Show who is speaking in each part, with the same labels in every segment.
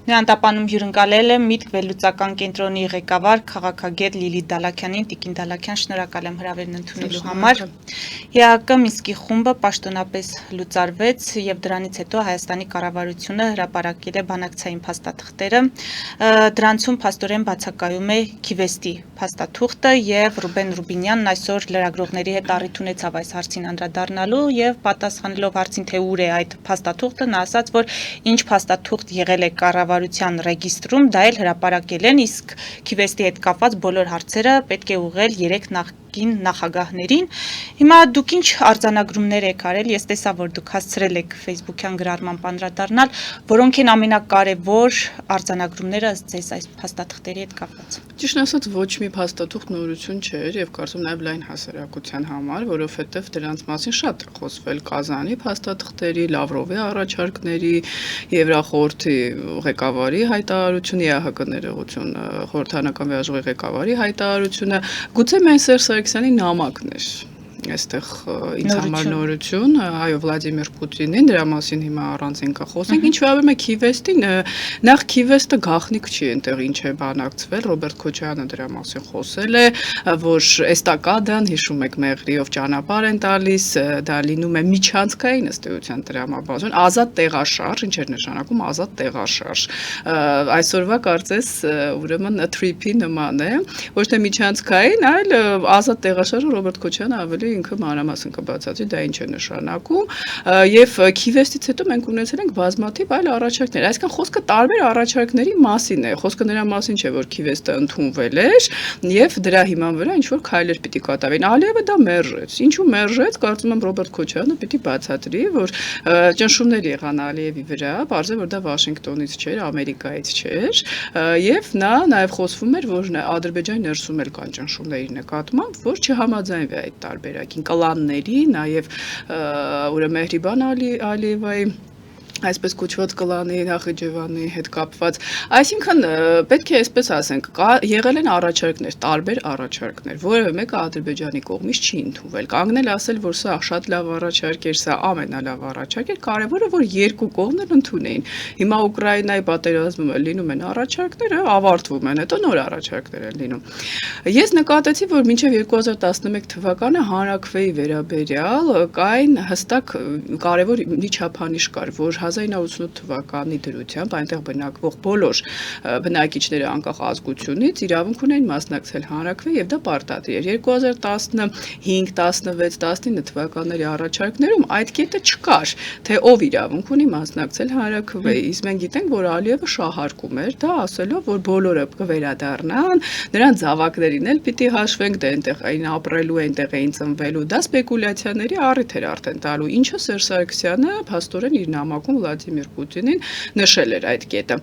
Speaker 1: Նրան տապանում հյուրընկալել է Միտք վերլուծական կենտրոնի ղեկավար քաղաքագետ Լիլիթ Դալաքյանին, Տիկին Դալաքյան, շնորհակալ եմ հրավերն ընդունելու համար։ ԵԱԿ Մինսկի խումբը պաշտոնապես լուծարվեց եւ դրանից հետո Հայաստանի կառավարությունը հրապարակել է բանակցային փաստաթղթերը։ Դրանցում փաստորեն բացակայում է Քիվեստի փաստաթուղթը եւ Ռուբեն Ռուբինյանն այսօր լրագրողների հետ առիթ ունեցավ այս հարցին անդրադառնալու եւ պատասխանելով հարցին, թե ուր է այդ փաստաթուղթը, նա ասաց, որ ինչ փաստաթուղթ եղել է կառավարության ռեգիստրում, դա էլ հրապարակել են, իսկ Քիվեստի հետ կապված բոլոր հարցերը պետք է ուղղել 3 նախկին նախագահներին։ Հիմա դուք ինչ արձանագրումներ եք արել, ես տեսա, որ դուք հասցրել եք Facebook-յան գրառմամբ անդրադառնալ, որոնք են ամենակարևոր արձանագրումները ըստ ձեզ այս փաստաթղթերի հետ կապված։
Speaker 2: Ճիշտ ասած, ոչ մի փաստաթուղթ նորություն չէր եւ կարծում նաեւ լայն հասարակության համար, որովհետեւ դրանց մասին շատ է խոսվել Կազանի փաստաթղթերի, Լավրովի առաջարկների, Եվրախորհրդի ղեկավարի հայտարարությունը, ԵԱՀԿ ներողություն, խորհրդանական վիայժողի ղեկավարի հայտարարությունը, գուցե միայն Սերժ Սարգսյանի նամակն էր այստեղ ինձ համար նորություն, այո, Վլադիմիր Պուտինին, դրա մասին հիմա առանձին կխոսենք, ինչ վերաբերում է Քիվեստին, նախ Քիվեստը գաղտնիք չի այնտեղ ինչ է բանակցվել, Ռոբերտ Քոչարյանը դրա մասին խոսել է, որ էստակադան, հիշում եք, մեղրիով ճանապարհ են տալիս, դա լինում է միջանցքային ըստ էության տրամաբանություն, ազատ տեղաշարժ, ինչ էր նշանակում ազատ տեղաշարժ, այսօրվա կարծես ուրեմն թրիփի նման է, ոչ թե միջանցքային, այլ ազատ տեղաշարժը Ռոբերտ Քոչարյանը ավելի ինքը մանրամասն կբացատրի, դա ինչ է նշանակում, եւ Քիվեստից հետո մենք ունեցել ենք բազմաթիվ այլ առաջարկներ, այսինքն խոսքը տարբեր առաջարկների մասին է, խոսքը նրա մասին չէ, որ Քիվեստը ընդունվել էր եւ դրա հիման վրա ինչ որ քայլեր պիտի կատարվեն, Ալիևը դա մերժեց, ինչու մերժեց, կարծում եմ Ռոբերտ Քոչարյանը պիտի բացատրի, որ ճնշումներ եղան Ալիևի վրա, բարձր որ դա Վաշինգտոնից չէր, Ամերիկայից չէր, եւ նա նաեւ խոսվում էր, որ Ադրբեջանի ներսում էլ կան ճնշումների նկատմամբ, որ չհամաձայնվի այդ տարբերակին, կլանների, նաեւ ուրեմն Մեհրիբան Ալիևայի այսպես կոչված կլանի Նախիջևանի հետ կապված, այսինքն պետք է այսպես ասենք, եղել են առաջարկներ, տարբեր առաջարկներ, որևէ մեկը Ադրբեջանի կողմից չի ընդունվել, կանգնել ասել, որ սա շատ լավ առաջարկ էր, սա ամենալավ առաջարկ էր, կարևորը որ երկու կողմն էլ ընդունեին։ Հիմա Ուկրաինայի պատերազմում էլ լինում են առաջարկները, ավարտվում են, հետո նոր առաջարկներ են լինում։ Ես նկատեցի, որ մինչև 2011 թվականը հանրաքվեի վերաբերյալ կային հստակ կարևոր միջափանիշ կար, որ 1988 թվականի դրությամբ այնտեղ բնակվող բոլոր բնակիչները անկախ ազգությունից իրավունք ունեն մասնակցել հանրաքվեի եւ դա պարտադիր էր 2015, 16, 19 թվականների առաջարկներում այդ կետը չկար, թե ով իրավունք ունի մասնակցել հանրաքվեի, իսկ մենք գիտենք, որ Ալիևը շահարկում էր դա ասելով, որ բոլորը կվերադառնան, նրանց զավակներին էլ պիտի հաշվենք, դե այնտեղ այն ապրելու, այնտեղ էին ծնվելու, դա սպեկուլյացիաների առիթ էր արդեն տալու, ինչը Սերժ Սարգսյանը փաստորեն իր նամակում Վլադիմիր Պուտինին նշել էր այդ կետը։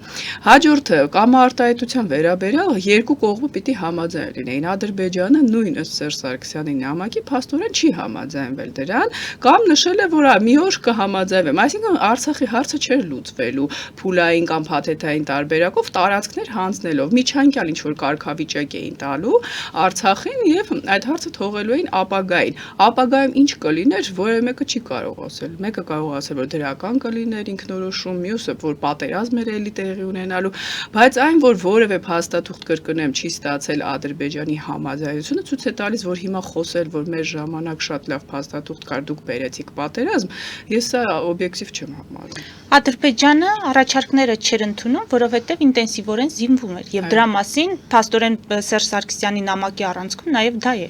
Speaker 2: Հաջորդը կամարտահայտության վերաբերյալ երկու կողմը պիտի համաձայն լինեին։ Ադրբեջանը նույն ըստ Սերժ Սարգսյանի նամակի փաստորեն չի համաձայնվել դրան, կամ նշել է, որ մի օր կհամաձայնվեմ։ Այսինքն Արցախի հարցը չէր լուծվելու փուլային կամ փաթեթային տարբերակով տարածքներ հանձնելով, միջանկյալ ինչ որ կարգավիճակ էին տալու Արցախին եւ այդ հարցը թողելու էին ապագային։ Ապագայում ինչ կլիներ, որևէ մեկը չի կարող ասել։ Մեկը կարող ասել, որ դրական կլիներ ինքնորոշում, մյուսը որ պատերազմ էր էլի տեղի ունենալու, բայց այն որ որևէ փաստաթուղթ կրկնեմ չի ստացել Ադրբեջանի համաձայնությունը, ցույց է տալիս, որ հիմա խոսել, որ մեր ժամանակ շատ լավ փաստաթուղթ կար, դուք բերեցիք պատերազմ, ես սա օբյեկտիվ չեմ համարում։
Speaker 1: Ադրբեջանը առաջարկները չէր ընդունում, որովհետև ինտենսիվորեն զինվում էր, եւ դրա մասին փաստորեն Սերժ Սարգսյանի նամակի առանցքում նաեւ դա է։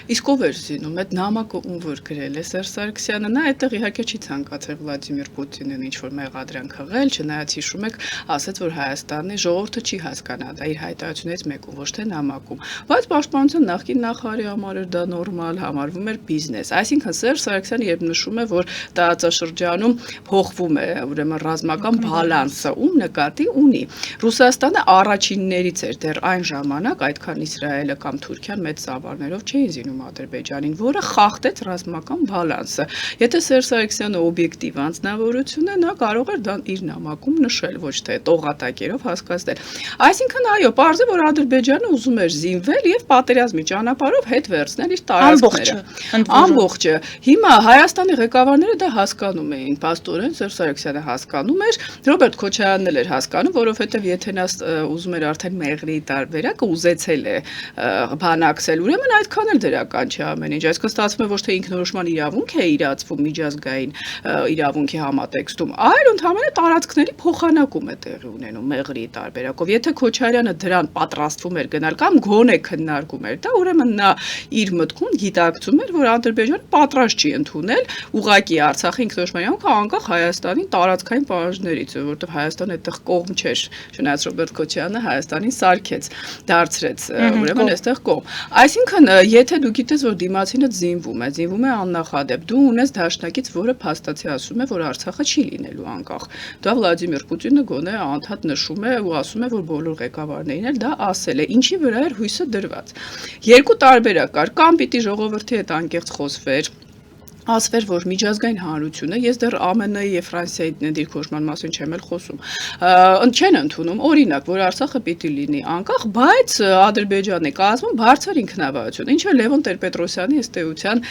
Speaker 2: Իսկ ով էր զինում, այդ նամակը ում որ գրել է Սերժ Սարգսյանը, նա այդտեղ իհարկե չի ցանկացել Վլադիմիր Պուտինին ինչ-որ մեղադրանք հղել, չնայած հիշում եք, ասաց, որ Հայաստանի ժողովուրդը չի հասկանա դա իր հայտարարությունից մեկում, ոչ թե նամակում, բայց պաշտպանության նախկին նախարարի համար էր դա նորմալ, համարվում էր բիզնես, այսինքն Սերժ Սարգսյանը երբ նշում է, որ տարածաշրջանում փոխվում է ուրեմն ռազմական բալանսը, ում նկատի ունի, Ռուսաստանը առաջիններից էր դեռ այն ժամանակ, այդքան Իսրայելը կամ Թուրքիան մեծ ծավալներով չէին զինում Հայաստանում Ադրբեջանին, որը խախտեց ռազմական բալանսը։ Եթե Սերժ Սարգսյանը օբյեկտիվ անձնավորություն է, նա կարող էր դա իր նամակում նշել, ոչ թե տողատակերով հասկացնել։ Այսինքն այո, պարզ է, որ Ադրբեջանը ուզում էր զինվել եւ պատերազմի ճանապարհով հետ վերցնել իր տարածքները։ Ամբողջը։ Հիմա Հայաստանի ղեկավարները դա հասկանում էին, փաստորեն Սերժ Սարգսյանը հասկանում էր, Ռոբերտ Քոչարյանն էլ էր հասկանում, որովհետեւ եթե նա ուզում էր արդեն մեղրի տարբերակը ուզեցել է բանակցել, ուրեմն այդքան էլ դրական չէ ամեն ինչ։ Այսինքն ստացվում է ոչ թե ինքնորոշման իրավունք է իրացվում միջազգային իրավունքի համատեքստում, այլ ընդհանրապես տարածքների փոխանակում է տեղի ունենում մեղրի տարբերակով։ Եթե Քոչարյանը դրան պատրաստվում էր գնալ կամ գոնե քննարկում էր դա, ուրեմն նա իր մտքում գիտակցում էր, որ Ադրբեջանը պատրաստ չի ընդունել ուղղակի Արցախի ինքնորոշման իրավունքը անկախ Հայաստանի տարածքային պահանջներից, որովհետև Հայաստանը այդտեղ կողմ չէր, չնայած Ռոբերտ Քոչարյանը Հայաստանին սարքեց, դարձրեց, ուրեմն այստեղ կողմ։ Այսինքն, եթե դու գիտես, որ դիմացինը զինվում է աննախադեպ, դու ունես դաշնակից, որը փաստացի ասում է, որ Արցախը չի լինելու անկախ։ Դա Վլադիմիր Պուտինը գոնե անդադ նշում է ու ասում է, որ բոլոր ղեկավարներին էլ դա ասել է, ինչի վրա էր հույսը դրված։ Երկու տարբերակ կար, կամ պիտի ժողովրդի հետ անկեղծ խոսվեր, ասվեր, որ միջազգային հանրությունը, ես դեռ ԱՄՆ-ի եւ Ֆրանսիայի դիրքորոշման մասին չեմ էլ խոսում, չեն ընդունում, օրինակ, որ Արցախը պիտի լինի անկախ, բայց Ադրբեջանի կազմում բարձր ինքնավարություն, ինչը Լևոն Տեր-Պետրոսյանի ըստ էության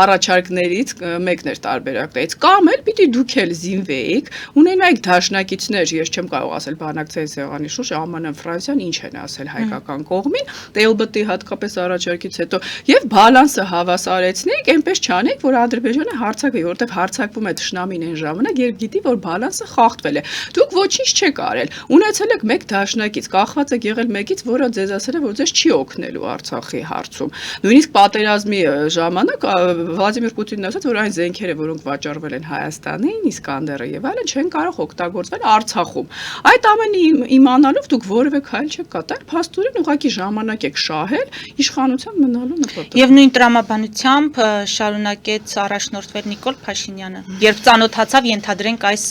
Speaker 2: առաջարկներից մեկն էր տարբերակներից, կամ էլ պիտի դուք էլ զինվեիք, ունենայիք դաշնակիցներ, ես չեմ կարող ասել բանակցային սեղանի շուրջ, ԱՄՆ-ն, Ֆրանսիան ինչ են ասել հայկական կողմին, ՏԼԲՏ-ի հատկապես առաջարկից հետո, եւ բալանսը հավասարեցնեիք, այնպես չանեք, որ Ադրբեջանը հարցակվի, որտեղ հարձակվում է թշնամին այն ժամանակ, երբ գիտի, որ բալանսը խախտվել է։ Դուք ոչինչ չեք արել։ Ունեցել եք մեկ դաշնակից, կախված եք եղել մեկից, որը ձեզ ասել է, որ ձեզ չի օգնելու Արցախի հարցում։ Նույնիսկ պատերազմի ժամանակ Վլադիմիր Պուտինն ասաց, որ այն զենքերը, որոնք վաճառվել են Հայաստանին, Իսկանդերը եւ այլն, չեն կարող օգտագործվել Արցախում։ Այդ ամենը իմանալով դուք որևէ քայլ չեք կատարել, փաստորեն ուղղակի ժամանակ եք շահել իշխանության մնալու նպատակով։
Speaker 1: Եվ նույն տրամաբանությամբ շարունակեց առաջնորդվել Նիկոլ Փաշինյանը, երբ ծանոթացավ ենթադրենք այս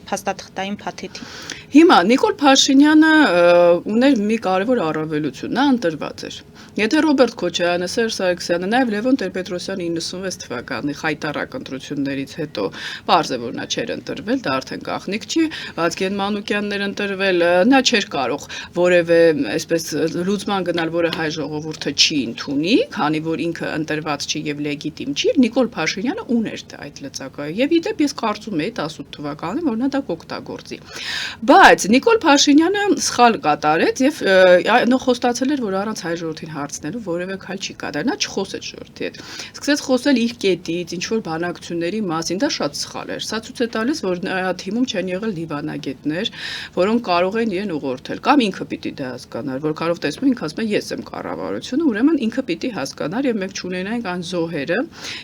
Speaker 1: փաստաթղթային փաթեթին։
Speaker 2: Հիմա Նիկոլ Փաշինյանը ուներ մի կարևոր առավելություն, նա ընտրված էր։ Եթե Ռոբերտ Քոչարյանը, Սերժ Սարգսյանը, նաև Լևոն Տեր-Պետրոսյանը 96 թվականի խայտարակ ընտրություններից հետո պարզ է, որ նա չէր ընտրվել, դա արդեն գաղտնիք չի, Վազգեն Մանուկյաններ ընտրվել, նա չէր կարող որևէ այսպես լուծման գնալ, որը հայ ժողովուրդը չի ընդունի, քանի որ ինքը ընտրված չի եւ լեգիտիմ չի, Նիկոլ Փաշինյանը ուներ դա այդ լծակը։ Եվ իդեպ ես կարծում եի 18 թվականին, որ նա դա կօգտագործի։ Բայց Նիկոլ Փաշինյանը սխալ կատարեց եւ խոստացել էր, որ առանց հայ ժողովրդին հարցնելու որևէ քայլ չի կատարել, նա չխոսեց ժողովրդի հետ։ Սկսեց խոսել իր կետից, ինչ որ բանակցությունների մասին, դա շատ սխալ էր։ Սա ցույց է տալիս, որ նրա թիմում չեն եղել դիվանագետներ, որոնք կարող են իրեն ուղղորդել, կամ ինքը պիտի դա հասկանար, որ կարող տեսնում ինքը ասում է ես եմ կառավարությունը, ուրեմն ինքը պիտի հասկանար եւ մենք չունենանք այն զոհերը։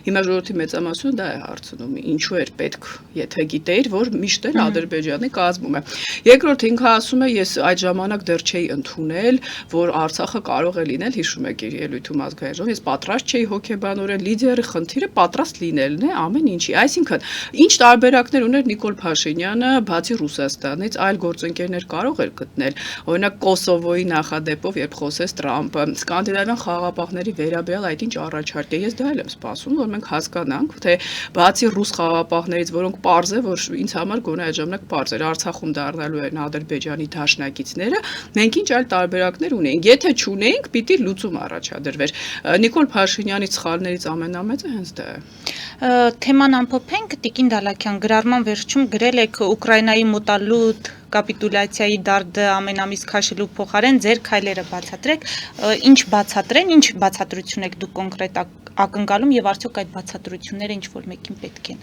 Speaker 2: Հիմա ժողովրդի մեծամասնությունը դա է հարցնում, ինչու էր պետք, եթե գիտեիր, որ միշտ էլ Ադրբեջանի կազմում է։ Երկրորդ ինքը ասում է ես այդ ժամանակ դեռ չէի ընդունել, որ Արցախը կարող է լինել, հիշում եք իր ելույթում ազգային ժողովում, ես պատրաստ չէի հոգեբանորեն, լիդերի խնդիրը պատրաստ լինելն է ամեն ինչի։ Այսինքն, ինչ տարբերակներ ուներ Նիկոլ Փաշինյանը, բացի Ռուսաստանից, այլ գործընկերներ կարող էր գտնել։ Օրինակ Կոսովոյի նախադեպով, երբ խոսեց Տրամպը, սկանդինավյան խաղաղապահների վերաբերյալ այդ ինչ առաջարկ է, ես դա էլ եմ սպասում, որ մենք հասկանանք, թե բացի ռուս խաղաղապահներից, որոնք պարզ է, որ ինձ համար գոնե այդ ժամանակ պարզ էր, Արցախում դառնալու են Ադրբեջանի դաշնակիցները, մենք ինչ այլ տարբերակներ ունեինք։ Եթե չունեինք, պիտի լուծում առաջադրվեր։ Նիկոլ Փաշինյանի սխալներից ամենամեծը հենց դա է։
Speaker 1: Թեման ամփոփենք, Տիկին Դալաքյան, գրառման վերջում գրել եք Ուկրաինայի մոտալուտ կապիտուլյացիայի դարդը ամեն ամիս քաշելու փոխարեն ձեր քայլերը բացատրեք, ինչ բացատրեն, ինչ բացատրություն եք դուք կոնկրետ ակնկալում եւ արդյոք այդ բացատրությունները ինչ որ մեկին պետք են։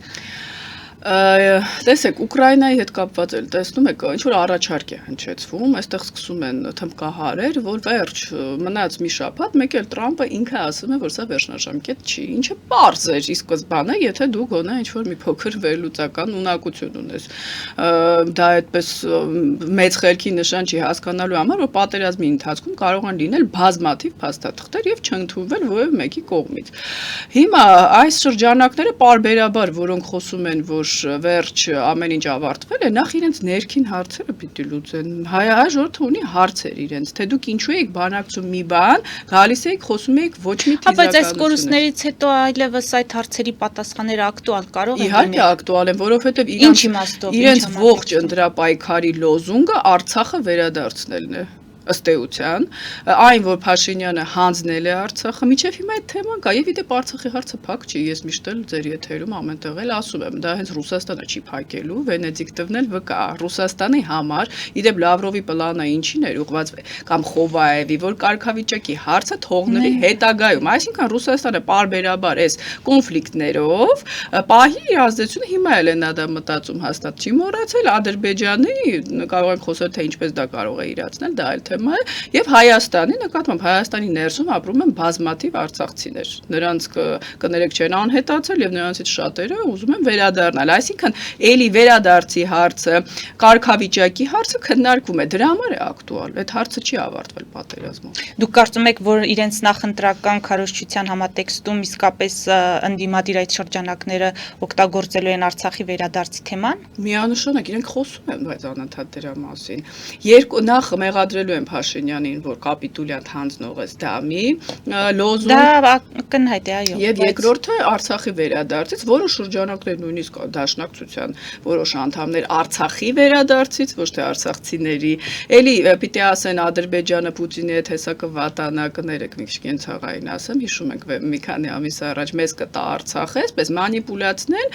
Speaker 2: Տեսեք, Ուկրաինայի հետ կապված էլ տեսնում եք, ինչ որ առաջարկ է հնչեցվում, այստեղ սկսում են թմբկահարեր, որ վերջ մնաց մի շաբաթ, մեկ էլ Տրամպը ինքը ասում է, որ սա վերջնաժամկետ չի, ինչը պարզ էր ի սկզբանե, եթե դու գոնե ինչ որ մի փոքր վերլուծական ունակություն ունես։ Դա այդպես մեծ խելքի նշան չի հասկանալու համար, որ պատերազմի ընթացքում կարող են լինել բազմաթիվ փաստաթղթեր եւ չընդունվել որևէ մեկի կողմից։ Հիմա այս շրջանակները պարբերաբար, որոնք խոսում են, որ վերջ ամեն ինչ ավարտվել է, նախ իրենց ներքին հարցերը պիտի լուծեն։ Հայ ժողովուրդը ունի հարցեր իրենց, թե դուք ինչու եք բանակցում մի բան, գալիս եք խոսում եք ոչ մի թիզականություն։
Speaker 1: Բայց այս կորուստներից հետո այլևս այդ հարցերի պատասխանները ակտուալ կարող են
Speaker 2: լինել։ Իհարկե ակտուալ են, որովհետև իրենց ողջ ընտրապայքարի լոզունգը Արցախը վերադարձնելն է։ Ըստ էության, այն որ Փաշինյանը հանձնել է Արցախը, միջև հիմա այդ թեման կա, եւ իդեպ Արցախի հարցը փակ չի, ես միշտ էլ ձեր եթերում ամենտեղ էլ ասում եմ, դա հենց Ռուսաստանը չի փակելու, Վենեդիկտովն էլ վկա, Ռուսաստանի համար, իդեպ Լավրովի պլանը ինչին էր ուղղված կամ Խովաևի, որ կարգավիճակի հարցը թողնվի հետագայում, այսինքն Ռուսաստանը պարբերաբար այս կոնֆլիկտներով պահի իր ազդեցությունը հիմա էլ են դա մտածում հաստատ չի մոռացել, Ադրբեջանի կարող ենք խոսել թե ինչպես դա կարող է իրացնել, դա այլ Եվ Հայաստանի նկատմամբ Հայաստանի ներսում ապրում են բազմաթիվ արցախցիներ։ Նրանց կներեք չեն անհետացել եւ նրանցից շատերը ուզում են վերադառնալ։ Այսինքն էլի վերադարձի հարցը, կարգավիճակի հարցը քննարկվում է։ Դրա համար է ակտուալ։ Այդ հարցը չի ավարտվել պատերազմով։
Speaker 1: Դուք կարծում եք, որ իրենց նախընտրական քարոզչության համատեքստում իսկապես ընդդիմադիր այդ շրջանակները օգտագործելու են Արցախի վերադարձի թեման։
Speaker 2: Միանշանակ իրենք խոսում են, բայց անընդհատ դրա մասին։ Երկու նախ մեղադրելու են Փաշինյանին, որ կապիտուլյանտ հանձնող է դամի լոզունգ։
Speaker 1: Դա ակնհայտ է, այո։
Speaker 2: Եվ երկրորդը Արցախի վերադարձից, որոշ շրջանակներ նույնիսկ դաշնակցության որոշ անդամներ Արցախի վերադարձից, ոչ թե արցախցիների, էլի պիտի ասեն Ադրբեջանը Պուտինի հետ հեսակը վատանա, կներեք մի քիչ կենցաղային ասեմ, հիշում ենք մի քանի ամիս առաջ մեզ կտա Արցախը, այսպես մանիպուլացնել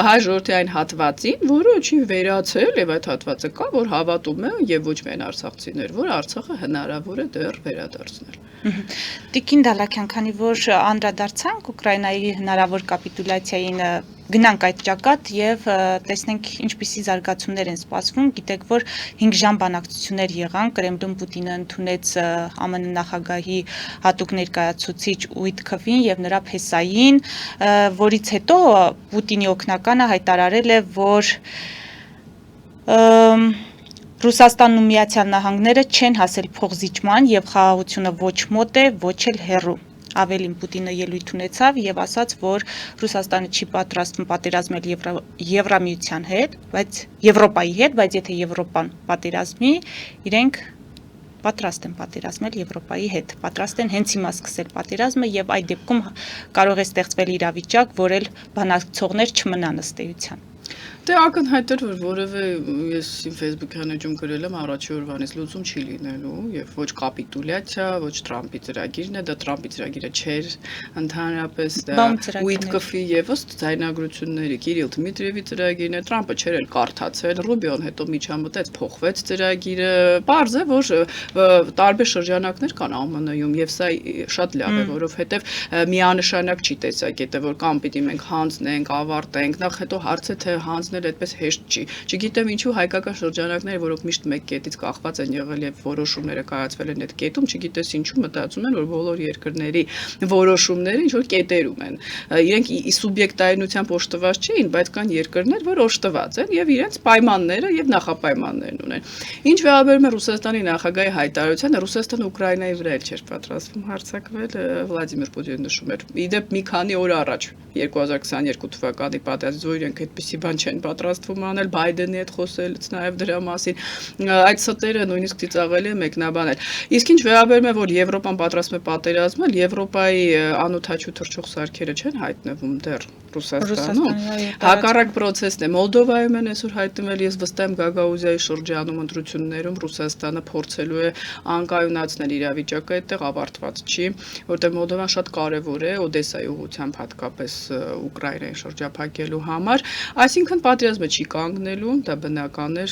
Speaker 2: հայ ժողովրդի այն հատվածին, որը չի վերացել եւ այդ հատվածը կա, որ հավատում է եւ ոչ միայն արցախցիներ, որ Արցախը հնարավոր է դեռ վերադարձնել։
Speaker 1: Տիկին Դալաքյան, քանի որ անդրադարձանք Ուկրաինայի հնարավոր կապիտուլյացիային, գնանք այդ ճակատ եւ տեսնենք ինչպիսի զարգացումներ են սպասվում։ Գիտեք, որ 5 ժամ բանակցություններ եղան, Կրեմլում Պուտինը ընդունեց ԱՄՆ նախագահի հատուկ ներկայացուցիչ Ուիտքովին եւ նրա փեսային, որից հետո Պուտինի օգնականը հայտարարել է, որ Ռուսաստանն ու Միացյալ Նահանգները չեն հասել փոխզիջման եւ խաղաղությունը ոչ մոտ է, ոչ էլ հեռու։ Ավելին Պուտինը ելույթ ունեցավ եւ ասաց, որ Ռուսաստանը չի պատրաստվում պատերազմել Եվրամիության հետ, բայց Եվրոպայի հետ, բայց եթե Եվրոպան պատերազմի, իրենք պատրաստ են պատերազմել Եվրոպայի հետ, պատրաստ են հենց հիմա սկսել պատերազմը եւ այդ դեպքում կարող է ստեղծվել իրավիճակ, որ էլ բանակցողներ չմնան ըստ էության։
Speaker 2: Դե ակնհայտ էր, որ որևէ ես իմ Facebook-յան էջում գրել եմ առաջի օրվանից լուծում չի լինելու եւ ոչ կապիտուլյացիա, ոչ Թրամփի ծրագիրն է, դա Թրամփի ծրագիրը չէր, ընդհանրապես դա Ուիտկոֆի եւ ըստ ձայնագրությունների Կիրիլ Դմիտրիևի ծրագիրն է, Թրամփը չէր էլ կարդացել, Ռուբիոն հետո միջամտեց, փոխվեց ծրագիրը, պարզ է, որ տարբեր շրջանակներ կան ԱՄՆ-ում եւ սա շատ լավ է, որովհետեւ միանշանակ չի տեսակետը, որ կամ պիտի մենք հանձնենք, ավարտենք, նախ հետո հարցը թե հանձնել այդպես հեշտ չի։ Չգիտեմ ինչու հայկական շրջանակները, որոնք միշտ մեկ կետից կախված են եղել եւ որոշումները կայացվել են այդ կետում, չգիտես ինչու մտածում են, որ բոլոր երկրների որոշումները ինչ որ կետերում են։ Իրենք սուբյեկտայնությամբ օժտված չէին, բայց կան երկրներ, որ օժտված են եւ իրենց պայմանները եւ նախապայմաններն ունեն։ Ինչ վերաբերում է Ռուսաստանի նախագահի հայտարարությանը, Ռուսաստանը Ուկրաինայի վրա էլ չէր պատրաստվում հարձակվել, Վլադիմիր Պուտինը նշում էր։ Իդեպ մի քանի օր առաջ 2022 թվականի պատերազմից, որ իրենք այդպիսի բան չեն պատրաստվում անել, Բայդենի հետ խոսելուց նաև դրա մասին, այդ ստերը նույնիսկ ծիծաղելի է մեկնաբանել։ Իսկ ինչ վերաբերում է, որ Եվրոպան պատրաստվում է պատերազմել, Եվրոպայի անօթաչու թռչող սարքերը չեն հայտնվում դեռ Ռուսաստանում։ Հակառակ process-ն է, Մոլդովայում են այսօր հայտնվել, ես վստահ եմ Գագաուզիայի շրջանում ընտրություններում Ռուսաստանը փորձելու է անկայունացնել իրավիճակը, այդտեղ ավարտված չի, որտեղ Մոլդովան շատ կարևոր է Օդեսայի ուղղությամբ հատկապես Ուկրաինայի շրջափակելու համար, այսինքն պատերազմը չի կանգնելու, դա բնական է,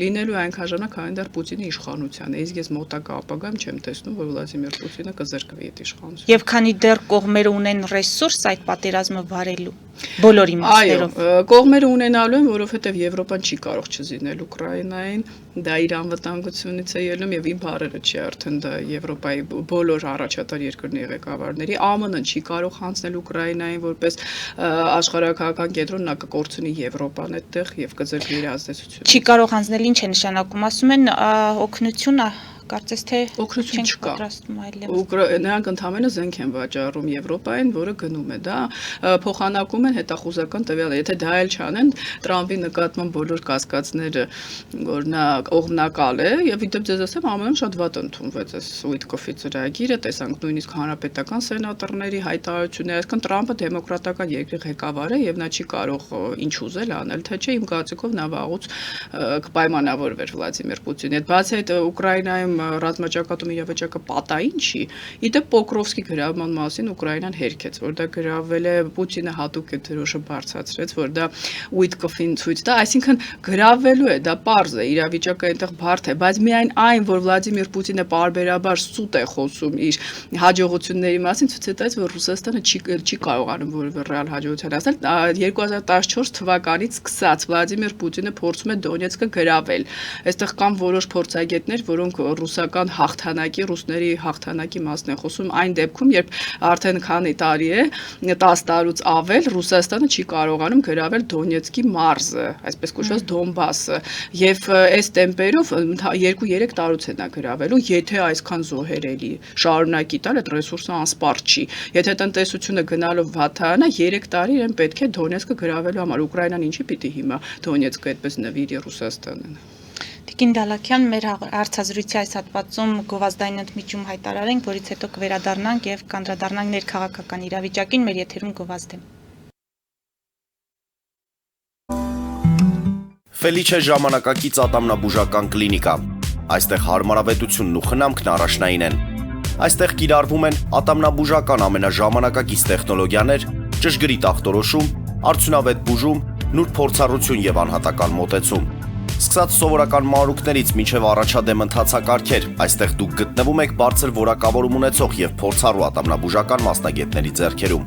Speaker 2: լինելու այնքան ժամանակ, քանի դեռ Պուտինի իշխանության է, իսկ ես մոտակա ապագայում չեմ տեսնում, որ Վլադիմիր Պուտինը կզրկվի այդ իշխանությունից։
Speaker 1: Եվ քանի դեռ կողմերը ունեն ռեսուրս այդ պատերազմը վարելու բոլոր իմաստներով։
Speaker 2: Այո, կողմերը ունենալու են, որովհետև Եվրոպան չի կարող չզինել Ուկրաինային, դա իր անվտանգությունից է ելնում եւ իմ բարերը չի արդեն դա Եվրոպայի բոլոր առաջատար երկրների ղեկավարների, ԱՄՆ-ն չի կարող հանձնել Ուկրաինային որպես աշխարհակահական կենտրոն, նա կկորցնի Եվրոպան այդտեղ եւ կձգի իր ազդեցությունը։
Speaker 1: Չի կարող հանձնել, ինչ է նշանակում, ասում են օգնություն կարծես թե
Speaker 2: օգնություն չկա։
Speaker 1: պատրաստում այլևս։
Speaker 2: Նրանք ընդհանրապես զենք են վաճառում Եվրոպային, որը գնում է, դա փոխանակում են հետախուզական տվյալը։ Եթե դա էլ չանեն, Տրամպի նկատմամբ բոլոր կասկածները, որ նա օղմնակալ է, եւ իդեպ ձեզ ասեմ, ԱՄՆ-ում շատ վատ ընդունվեց այս Ուիտկոֆի ծրագիրը, տեսանք նույնիսկ հանրապետական սենատորների հայտարարությունները, այսինքն Տրամպը դեմոկրատական երկրի ղեկավար է եւ նա չի կարող ինչ ուզել անել, թե չէ իմ կարծիքով նա վաղուց կպայմանավորվեր Վլադիմիր Պուտինի հետ։ Բացի այդ Ուկրաինայում ռազմաճակատում իրավիճակը պատային չի։ Իդեպ Պոկրովսկի գրավման մասին Ուկրաինան հերքեց, որ դա գրավել է Պուտինը հատուկ այդ դրոշը բարձրացրեց, որ դա Ուիտկոֆին ցույց տա, այսինքն գրավելու է, դա պարզ է, իրավիճակը այնտեղ բարդ է, բայց միայն այն, որ Վլադիմիր Պուտինը պարբերաբար սուտ է խոսում իր հաջողությունների մասին, ցույց է տալիս, որ Ռուսաստանը չի կարողանում որևէ ռեալ հաջողության հասնել։ 2014 թվականից սկսած Վլադիմիր Պուտինը փորձում է Դոնեցկը գրավել։ Այստեղ կան որոշ փորձագետներ, որոնք ռուսական հաղթանակի, ռուսների հաղթանակի մասն են խոսում այն դեպքում, երբ արդեն քանի տարի է, 10 տարուց ավել Ռուսաստանը չի կարողանում գրավել Դոնեցկի մարզը, այսպես կոչված Դոնբասը, եւ այս տեմպերով 2-3 տարուց է նա գրավելու, եթե այսքան զոհեր էլի շարունակի տալ, այդ ռեսուրսը անսպառ չի։ Եթե տնտեսությունը գնալով վատանա, 3 տարի իրեն պետք է Դոնեցկը գրավելու համար։ Ուկրաինան ինչի պիտի հիմա Դոնեցկը այդպես նվիրի Ռուսաստանին։
Speaker 1: Տիկին Դալաքյան, մեր հարցազրույցի այս հատվածում գովազդային ընդմիջում հայտարարենք, որից հետո կվերադառնանք եւ կանդրադառնանք ներքաղաքական իրավիճակին, մեր եթերում գովազդ է։
Speaker 3: Ֆելիչե ժամանակակից ատամնաբուժական կլինիկա։ Այստեղ հարմարավետությունն ու խնամքն առաջնային են։ Այստեղ կիրառվում են ատամնաբուժական ամենաժամանակակից տեխնոլոգիաներ, ճշգրիտ ախտորոշում, արդյունավետ բուժում, նուրբ փորձառություն եւ անհատական մոտեցում։ Սկսած սովորական մանրուքներից մինչև առաջադեմ ընթացակարգեր, այստեղ դուք գտնվում եք բարձր որակավորում ունեցող եւ փորձառու ատամնաբուժական մասնագետների ձեռքերում։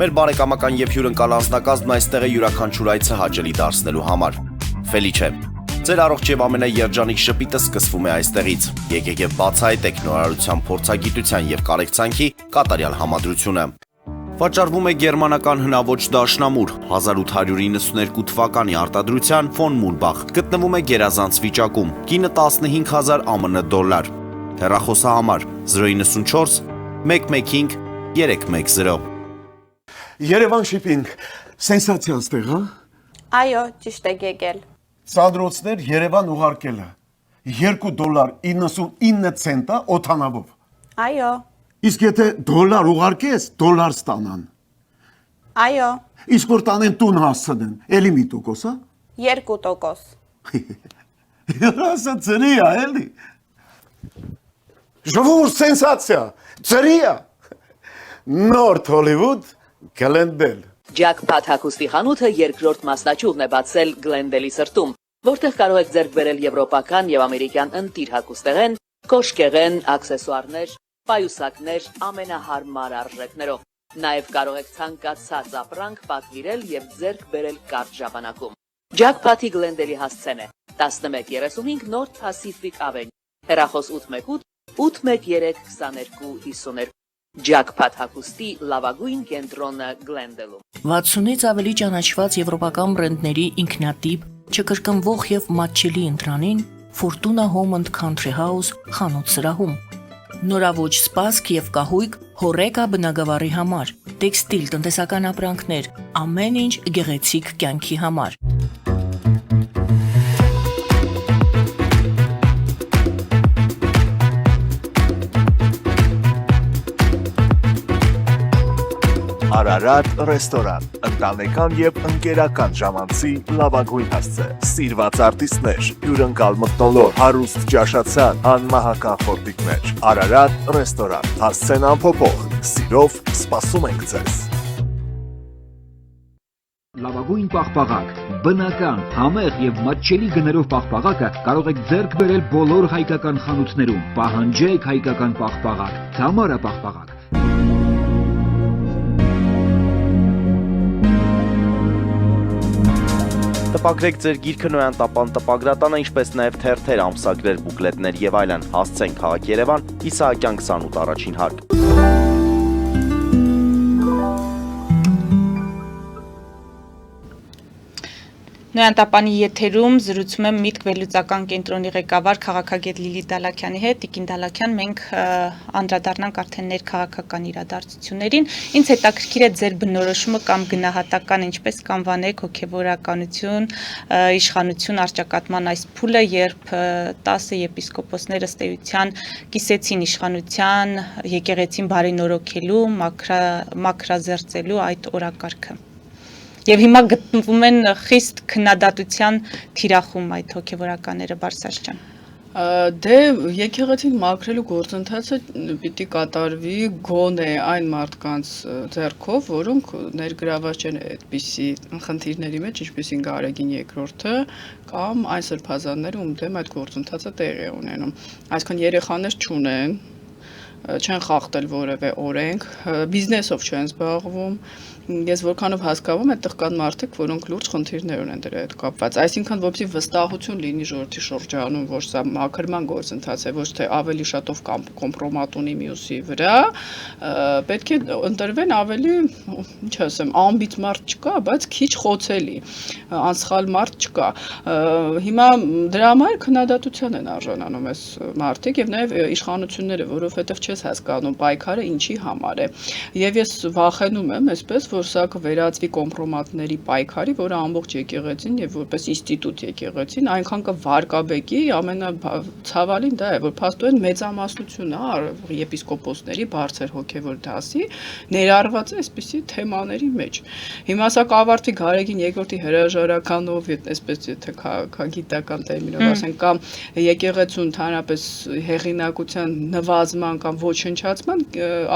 Speaker 3: Մեր բարեկամական եւ հյուրընկալ անձնակազմն այստեղ է յուրաքանչյուր այցը հաճելի դարձնելու համար։ Ֆելիչե, ձեր առողջ եւ ամենաերջանիկ շպիտը սկսվում է այստեղից։ Եկեք եւ բացահայտեք նորարարության փորձագիտության եւ կարեկցանքի կատարյալ համադրությունը։ Վաճառվում է գերմանական հնաոճ դաշնամուր 1892 թվականի արտադրության ֆոն Մուրբախ, գտնվում է գերազանց վիճակում, կինը 15000 ԱՄՆ դոլար։ Հեռախոսահամար 094 115 310։
Speaker 4: Երևան շիփինգ, սենսացիա ստեղ, հա։
Speaker 5: Այո, ճիշտ եք եկել։
Speaker 4: Սադրոցներ Երևան ուղարկելը $2.99 օթանավով։
Speaker 5: Այո,
Speaker 4: Իսկ եթե դոլար ուղարկես, դոլար ստանան։
Speaker 5: այո,
Speaker 4: Իսկ որ տանեն տուն հասցնեն, էլի մի տոկոս, հա։
Speaker 5: 2%։
Speaker 4: Ասա ծրի է, էլի։ Ժողովուրդ սենսացիա, ծրի է։ Նորթ Հոլիվուդ, Գլենդել։
Speaker 6: Ջաքփաթ հագուստի խանութը երկրորդ մասնաճյուղն է բացել Գլենդելի սրտում, որտեղ կարող եք ձեռք բերել եվրոպական եւ ամերիկյան ընտիր հագուստեղեն, կոշկեղեն, աքսեսուարներ, պայուսակներ ամենահարմար արժեքներով։ Նաև կարող եք ցանկացած ապրանք պատվիրել եւ ձեռք բերել կարճ ժամանակում։ Ջաքփաթի Գլենդելի հասցեն է 1135 North Pacific Avenue, հեռախոս 818 813 2252։ Ջաքփաթ հագուստի լավագույն կենտրոնը Գլենդելում։
Speaker 7: 60-ից ավելի ճանաչված եվրոպական բրենդների ինքնատիպ, չկրկնվող եւ մատչելի ընտրանին Fortuna Home and Country House խանութ սրահում։ Նորավոճ սպասք եւ կահույք հորեկա բնագավառի համար, տեքստիլ տնտեսական ապրանքներ, ամեն ինչ գեղեցիկ կյանքի համար։
Speaker 8: Արարատ ռեստորան, ընտանեկան եւ ընկերական ժամանցի լավագույն հասցե, սիրված արտիստներ, հյուրընկալ մթնոլորտ, հարուստ ճաշացան, անմահական խորտիկներ։ Արարատ ռեստորան, հասցեն անփոփոխ, սիրով սպասում ենք ձեզ։
Speaker 9: Լավագույն պաղպաղակ, բնական, համեղ եւ մատչելի գներով պաղպաղակը կարող եք ձեռք բերել բոլոր հայկական խանութներում։ Պահանջեք հայկական պաղպաղակ, Թամարա պաղպաղակ։
Speaker 3: Տպագրեք ձեր գիրքը Նոյան տապան տպագրատանը, ինչպես նաև թերթեր, ամսագրեր, բուկլետներ եւ այլն։ Հասցեն քաղաք Երևան, Իսահակյան 28 առաջին հարկ։
Speaker 1: Նոյան տապանի եթերում զրուցում եմ Միտք վերլուծական կենտրոնի ղեկավար քաղաքագետ Լիլիթ Դալաքյանի հետ։ Տիկին Դալաքյան, մենք անդրադառնանք արդեն ներքաղաքական իրադարձություններին։ Ինձ հետաքրքիր է ձեր բնորոշումը կամ գնահատական, ինչպես կանվանեք հոգևորականություն, իշխանություն առճակատման այս փուլը, երբ 10 եպիսկոպոսները ըստ էության կիսեցին իշխանության, եկեղեցին բարենորոգելու, մաքրազերծելու այդ օրակարգը։ Եվ հիմա գտնվում են խիստ քննադատության թիրախում այդ հոգևորականները, Բարսաս ջան։
Speaker 2: Դե եկեղեցին մաքրելու գործընթացը պիտի կատարվի գոնե այն մարդկանց ձեռքով, որոնք ներգրաված չեն այդպիսի խնդիրների մեջ, ինչպիսին Գարեգին II-ը կամ այն սրբազանները, ում դեմ այդ գործընթացը տեղի է ունենում։ Այսինքն երեխաներ չունեն, չեն խախտել որևէ օրենք, բիզնեսով չեն զբաղվում, ես որքանով հասկանում այդտեղ կան մարդիկ, որոնք լուրջ խնդիրներ ունեն դրա հետ կապված, այսինքն որպեսզի վստահություն լինի ժողովրդի շրջանում, որ սա մաքրման գործընթաց է, ոչ թե ավելի շատով կոմպրոմատ ունի մյուսի վրա, պետք է ընտրվեն ավելի, ինչ ասեմ, անբիծ մարդ չկա, բայց քիչ խոցելի, անսխալ մարդ չկա։ Հիմա դրա համար քննադատության են արժանանում այս մարդիկ եւ նաեւ իշխանությունները, որովհետեւ չես հասկանում պայքարը ինչի համար է։ Եվ ես վախենում եմ այսպես, որ սա կվերածվի կոմպրոմատների պայքարի, որը ամբողջ եկեղեցին եւ որպես ինստիտուտ եկեղեցին այնքան կվարկաբեկի, ամենացավալին դա է, որ փաստորեն մեծամասնությունը եպիսկոպոսների բարձր հոգևոր դասի ներառված է այսպիսի թեմաների մեջ։ Հիմա սա կավարտվի Գարեգին II-ի հրաժարականով, այսպես եթե քաղաքագիտական տերմինով ասենք, կամ եկեղեցու ընդհանրապես հեղինակության նվազման կամ ոչնչացման,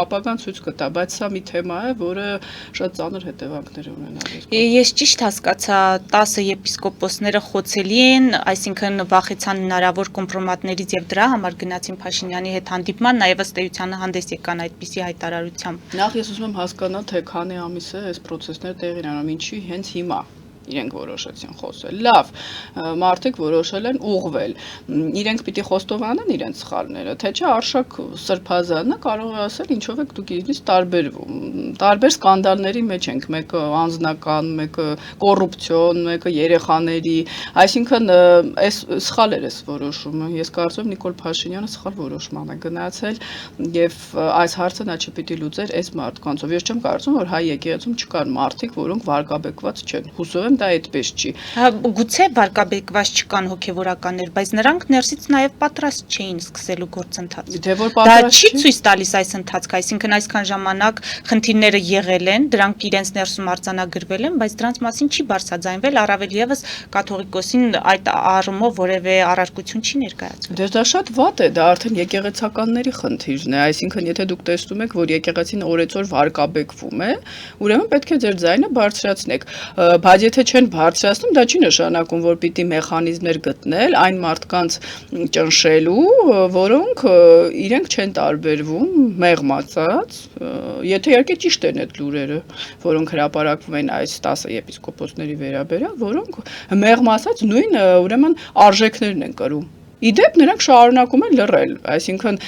Speaker 2: ապագան ցույց կտա, բայց սա մի թեմա է, որը շատ ծանր հետևանքներ ունենալու։
Speaker 1: Ես ճիշտ հասկացա, 10 եպիսկոպոսները խոցելի են, այսինքն վախեցան հնարավոր կոմպրոմատներից եւ դրա համար գնացին Փաշինյանի հետ հանդիպման, նաեւ ըստ էության հանդես եկան այդպիսի հայտարարությամբ։
Speaker 2: Նախ ես ուզում եմ հասկանալ, թե քանի ամիս է այս process-ները տեղի ունենում, ինչի հենց հիմա իրենք որոշեցին խոսել։ Լավ, մարդիկ որոշել են ուղղվել։ Իրենք պիտի խոստովանեն իրենց սխալները, թե չէ Արշակ Սրբազանը կարող է ասել, ինչով եք դուք իրենից տարբերվում։ Տարբեր սկանդալների մեջ ենք, մեկը անձնական, մեկը կոռուպցիոն, մեկը երեխաների, այսինքն այս սխալ էր այս որոշումը։ Ես կարծում եմ Նիկոլ Փաշինյանը սխալ որոշման է գնացել եւ այս հարցը նա չպիտի լուծեր այս մարդկանցով։ Ես չեմ կարծում, որ հայ եկեղեցում չկան մարդիկ, որոնք վարկաբեկված չեն։ Հուսով դա այդպես չի։
Speaker 1: Գուցե վարկաբեկված չկան հոգևորականներ, բայց նրանք ներսից նաև պատրաստ չէին սկսելու գործընթացը։
Speaker 2: Դե որ
Speaker 1: Դա
Speaker 2: պատրաստ
Speaker 1: չի ցույց տալիս այս ընթացքը, այսինքն այսքան ժամանակ խնդիրները եղել են, դրանք իրենց ներսում արձանագրվել են, բայց դրանց մասին չի բարձրաձայնվել, առավել եւս կաթողիկոսին այդ առումով որևէ առարկություն չի ներկայացվել։
Speaker 2: Դե դա շատ վատ է, դա արդեն եկեղեցականների խնդիրն է, այսինքն եթե դուք տեսնում եք, որ եկեղեցին օրեցօր վարկաբեկվում է, ուրեմն պետք է ձեր ձայնը բարձրացնեք, բայց եթե չեն բարձրացնում, դա չի նշանակում, որ պիտի մեխանիզմներ գտնել այն մարդկանց ճնշելու, որոնք իրենք չեն տարբերվում, մեղմացած, եթե իհարկե ճիշտ են այդ լուրերը, որոնք հրապարակվում են այս 10 եպիսկոպոսների վերաբերյալ, որոնք մեղմացած նույն ուրեմն արժեքներն են կրում։ Իդեպ նրանք շարունակում են լռել, այսինքն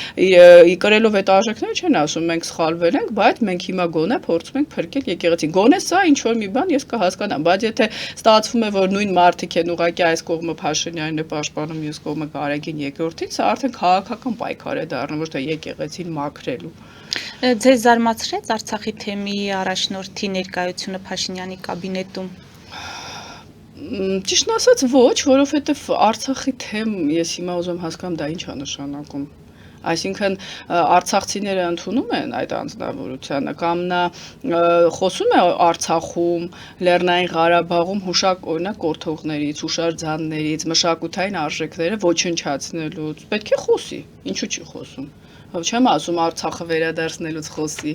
Speaker 2: կրելով այդ արժեքները չեն ասում մենք սխալվել ենք, բայց մենք հիմա գոնե փորձում ենք փրկել եկեղեցին։ Գոնե սա ինչ որ մի բան ես կհասկանամ, բայց եթե ստացվում է, որ նույն մարդիկ են ուղղակի այս կողմը Փաշինյանն է պաշտպանում, մյուս կողմը Գարեգին II-ին, սա արդեն քաղաքական պայքար է դառնում, ոչ թե եկեղեցին մաքրելու։
Speaker 1: Ձեզ զարմացրեց Արցախի թեմի առաջնորդի ներկայությունը Փաշինյանի կաբինետում։
Speaker 2: Ճիշտն ասած ոչ, որովհետև Արցախի թեմ ես հիմա ուզում հասկանամ դա ինչ է նշանակում։ Այսինքն արցախցիները ընդունում են այդ անձնավորությունը կամ նա խոսում է Արցախում, Լեռնային Ղարաբաղում օրինակ կորթողներից, հուշարձաններից, մշակութային արժեքները ոչնչացնելուց, պետք է խոսի, ինչու չի խոսում։ Չեմ ասում Արցախը վերադարձնելուց խոսի։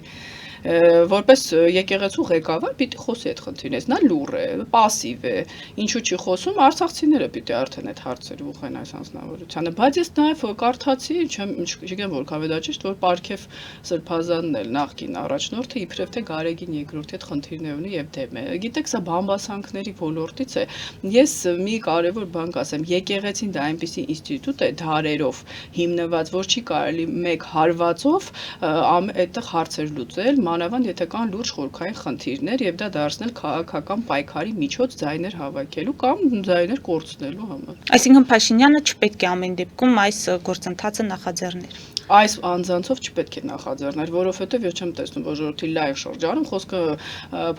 Speaker 2: Որպես եկեղեցու ղեկավար պիտի խոսի այդ խնդիրներից, նա լուռ է, պասիվ է, ինչու չի խոսում, արցախցիները պիտի արդեն այդ հարցերը ուղղեն այս անձնավորությանը, բայց ես նաև կարդացի, չգիտեմ որքան է դա ճիշտ, որ Պարքև Սրբազանն էլ նախկին առաջնորդը իբրև թե Գարեգին II-ի հետ խնդիրներ ունի եւ դեմ է։ Գիտեք, սա բամբասանքների ոլորտից է։ Ես մի կարևոր բան կասեմ, եկեղեցին դա այնպիսի ինստիտուտ է դարերով հիմնված, որ չի կարելի մեկ հարվածով այդտեղ հարցեր լուծել, մանավանդ եթե կան լուրջ խորքային խնդիրներ եւ դա դարձնել քաղաքական պայքարի միջոց ձայներ հավաքելու կամ ձայներ կորցնելու համար։
Speaker 1: Այսինքն Փաշինյանը չպետք է ամեն դեպքում այս գործընթացը նախաձեռներ։
Speaker 2: Այս անձանցով չպետք է նախաձեռներ, որովհետև ես չեմ տեսնում, որ ժողովրդի լայվ շրջանում խոսքը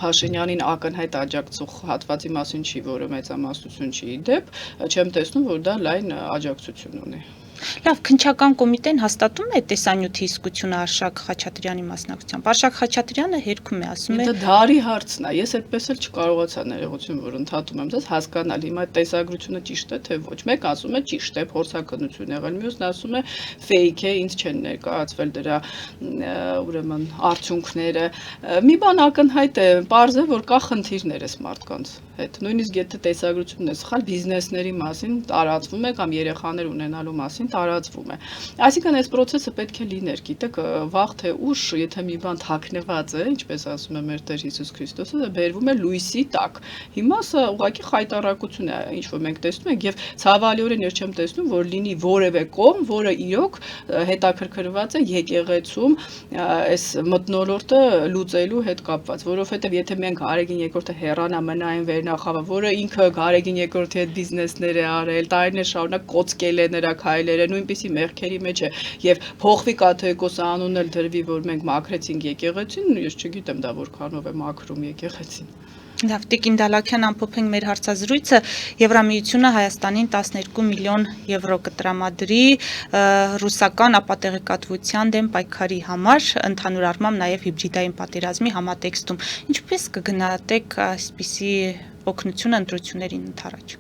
Speaker 2: Փաշինյանին ակնհայտ աջակցող հատվածի մասին չի, որը մեծամասնություն չի դեպ, չեմ տեսնում, որ դա լայն աջակցություն ունի։
Speaker 1: Լավ, քննչական կոմիտեն հաստատում է տեսանյութի իսկությունը Արշակ Խաչատրյանի մասնակցությամբ։ Արշակ Խաչատրյանը հերքում է, ասում է.
Speaker 2: Դա դարի հարցն է։ Ես այդպես էլ չկարողացա ներողություն, որ ընդհատում եմ, դες հասկանալ հիմա տեսագրությունը ճիշտ է թե ոչ։ Մեկ ասում է ճիշտ է, փորձակնություն եղել, մյուսն ասում է fake է, ինձ չեն ներկայացվել դրա ուրեմն արդյունքները։ Մի բան ակնհայտ է, պարզ է, որ կա խնդիրներ էս մարդկանց հետ։ Նույնիսկ եթե տեսագրությունն է սխալ, բիզնեսների մասին տարածվում է կամ երեխաներ ունենալու մասին տարածվում է։ Այսինքն այս process-ը պետք է լիներ, գիտեք, վաղ թե ուշ, եթե մի բան թաքնված է, ինչպես ասում է մեր Տեր Հիսուս Քրիստոսը, դա բերվում է լույսի տակ։ Հիմա սա ուղղակի խայտառակություն է, ինչ որ մենք տեսնում ենք, եւ ցավալիորեն ես չեմ տեսնում, որ լինի որևէ կողմ, որը իրոք հետաքրքրված է եկեղեցում այս մթնոլորտը լուծելու հետ կապված, որովհետեւ եթե մենք Գարեգին երկրորդը հեռանա մնային վերնախավը, որը ինքը Գարեգին երկրորդի հետ բիզնեսներ է արել, տարիներ շարունակ կոծկել է նրա քայլերը, նույնպիսի մեղքերի մեջ է եւ փոխվի կաթողիկոսի անունն էլ դրվի, որ մենք մաքրեցինք եկեղեցին, ես չգիտեմ դա որքանով է մաքրում եկեղեցին։
Speaker 1: Լավ, Տիկին Դալաքյան, ամփոփենք մեր հարցազրույցը, Եվրամիությունը Հայաստանին 12 միլիոն եվրո կտրամադրի ռուսական ապատեղեկատվության դեմ պայքարի համար, ընդհանուր առմամբ նաև հիբրիդային պատերազմի համատեքստում։ Ինչպես կգնահատեք այսպիսի օգնությունը ընտրություններին ընդառաջ։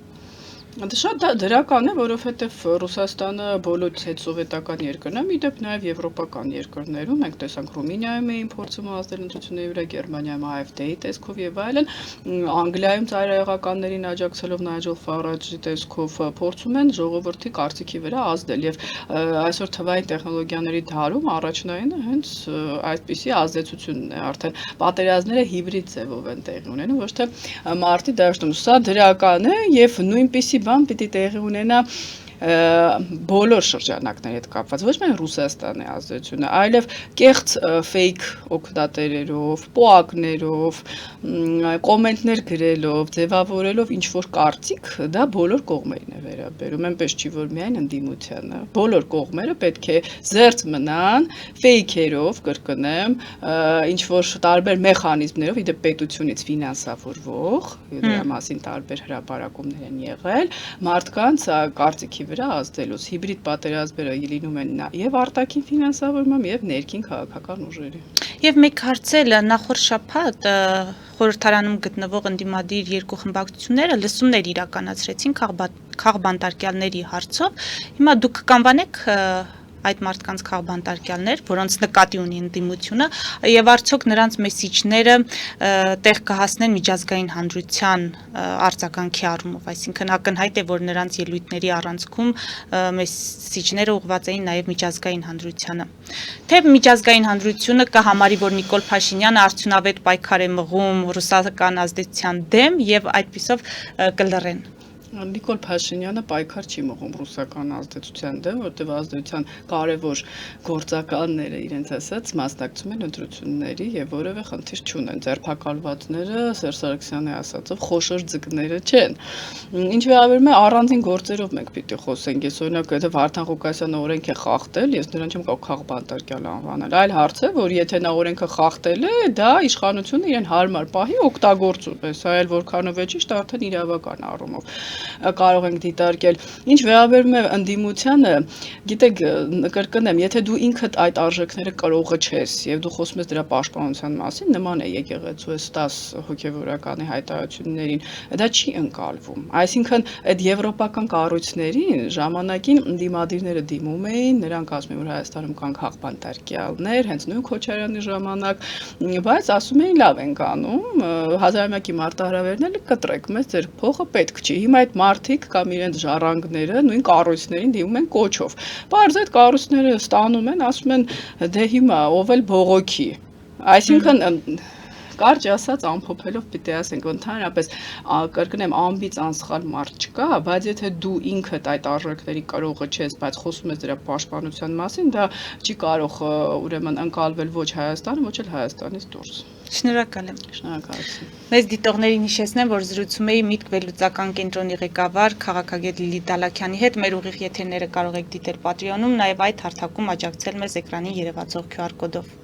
Speaker 2: Դա շատ դրական է, որովհետև Ռուսաստանը բոլորից հետ սովետական երկրն է, իդեպ նաև եվրոպական երկրներում, մենք տեսանք Ռումինիայում էին փորձում ազդել ընտրությունների վրա, Գերմանիայում AfD-ի տեսքով եւ այլն, Անգլիայում ծայրահեղականներին աջակցելով Նայջել Ֆարաջի տեսքով փորձում են ժողովրդի կարծիքի վրա ազդել եւ այսօր թվային տեխնոլոգիաների դարում առաջնայինը հենց այսպիսի ազդեցությունն է, արդեն պատերազմները հիբրիդ ձևով են տեղի ունենում, ոչ թե մարտի դաշտում, սա դրական է եւ նույնպիսի բան պիտի տեղի ունենա բոլոր շրջանակների հետ կապված, ոչ միայն Ռուսաստանի ազդեցությունը, այլև կեղծ fake օգտատերերով, պոակներով, կոմենտներ գրելով, ձևավորելով ինչ-որ կարծիք, դա բոլոր կողմերին է վերաբերում, այնպես չի, որ միայն ընդդիմությանը։ Բոլոր կողմերը պետք է զերծ մնան fake-երով, կրկնեմ, ինչ-որ տարբեր մեխանիզմներով, իդեպ պետությունից ֆինանսավորվող, դրա մասին տարբեր հրապարակումներ են եղել, մարդկանց կարծիքի վրա ազդելուց հիբրիդ պատերազմները լինում են եւ արտաքին ֆինանսավորմամբ եւ ներքին քաղաքական ուժերի։
Speaker 1: Եվ մեկ հարցել նախորդ շաբաթ խորհրդարանում գտնվող ընդդիմադիր երկու խմբակցությունները լսումներ իրականացրեցին քաղբանտարկյալների հարցով։ Հիմա դուք կանվանեք այդ մարդկանց քաղբանտարկյալներ, որոնց նկատի ունի ընդդիմությունը, եւ արդյոք նրանց մեսիջները տեղ կհասնեն միջազգային հանրության արձագանքի առումով, այսինքն ակնհայտ է, որ նրանց ելույթների առանցքում մեսիջները ուղղված էին նաեւ միջազգային հանրությանը։ Թե միջազգային հանրությունը կհամարի, որ Նիկոլ Փաշինյանը արդյունավետ պայքար է մղում ռուսական ազդեցության դեմ եւ այդպիսով կլռեն։
Speaker 2: Նիկոլ Փաշինյանը պայքար չի մղում ռուսական ազդեցության դեմ, որտեղ ազդեցության կարևոր գործականները իրենց ասած մասնակցում են ընտրությունների եւ որևէ խնդիր չունեն։ Ձերբակալվածները Սերժ Սարգսյանի ասածով խոշոր ձկները չեն։ Ինչ վերաբերում է առանձին գործերով մենք պիտի խոսենք։ Ես օրինակ եթե Վարդան Ղուկասյանը օրենք է խախտել, ես նրան չեմ կարող քաղբանտարկյալ անվանել։ Այլ հարց է, որ եթե նա օրենքը խախտել է, դա իշխանությունը իրեն հարմար պահի օգտագործում է։ Սա էլ որքանով է ճիշտ, արդեն իրավական առումով կարող ենք դիտարկել։ Ինչ վերաբերում է ընդդիմությանը, գիտեք, կրկնեմ, եթե դու ինքդ այդ արժեքները կրողը չես եւ դու խոսում ես դրա պաշտպանության մասին, նման է եկեղեցու 10 հոգեվորականի հայտարարություններին, դա չի ընկալվում։ Այսինքն այդ եվրոպական կառույցներին ժամանակին ընդդիմադիրները դիմում էին, նրանք ասում էին, որ Հայաստանում կան քաղբանտարկյալներ, հենց նույն Քոչարյանի ժամանակ, բայց ասում էին լավ ենք անում, 1000-ամյակի մարտահրավերն էլ կտրեք, մեզ ձեր փողը պետք չի։ Հիմա այդ մարդիկ կամ իրենց ժառանգները նույն կառույցներին դիմում են կոչով։ Բայց այդ կառույցները ստանում են, ասում են դե հիմա ով էլ բողոքի։ Այսինքն Կարճ ասած ամփոփելով պիտի ասենք, որ ընդհանրապես կրկնեմ անբիծ անսխալ մարդ չկա, բայց եթե դու ինքդ այդ արժեքների կարողը չես, բայց խոսում ես դրա պաշտպանության մասին, դա չի կարող ուրեմն ընկալվել ոչ Հայաստանը, ոչ էլ Հայաստանից դուրս։
Speaker 1: Շնորհակալ եմ։
Speaker 2: Շնորհակալություն։
Speaker 1: Մեծ դիտողներին հիշեցնեմ, որ զրուցում էի Միտք վերլուծական կենտրոնի ղեկավար քաղաքագետ Լիլիթ Դալաքյանի հետ։ Մեր ուղիղ եթերները կարող եք դիտել Patreon-ում, նաև այդ հարթակում աջակցել մեզ էկրանին երևացող QR կոդով։